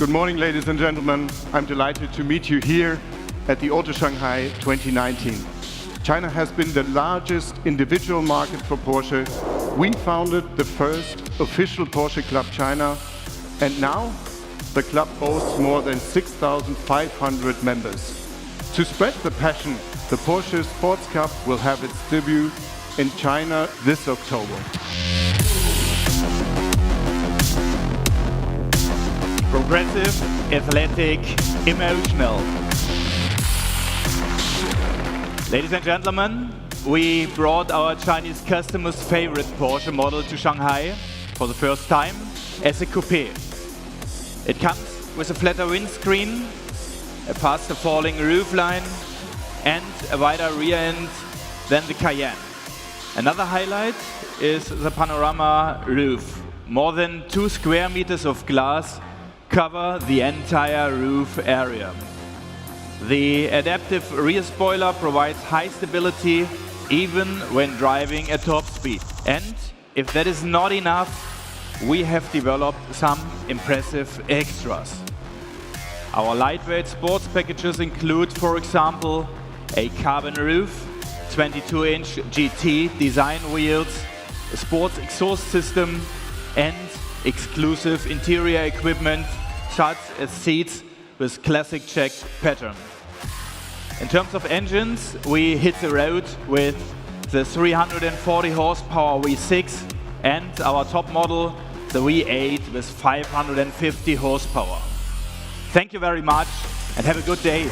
Good morning, ladies and gentlemen. I'm delighted to meet you here at the Auto Shanghai 2019. China has been the largest individual market for Porsche. We founded the first official Porsche Club China, and now the club boasts more than 6,500 members. To spread the passion, the Porsche Sports Cup will have its debut in China this October. Progressive, athletic, emotional. Ladies and gentlemen, we brought our Chinese customers' favorite Porsche model to Shanghai for the first time as a coupé. It comes with a flatter windscreen, a faster falling roofline, and a wider rear end than the Cayenne. Another highlight is the panorama roof. More than 2 square meters of glass cover the entire roof area. The adaptive rear spoiler provides high stability even when driving at top speed. And if that is not enough, we have developed some impressive extras. Our lightweight sports packages include, for example, a carbon roof, 22-inch GT design wheels, a sports exhaust system, and exclusive interior equipment such as seats with classic check pattern. In terms of engines, we hit the road with the 340 horsepower V6 and our top model, the V8 with 550 horsepower. Thank you very much and have a good day.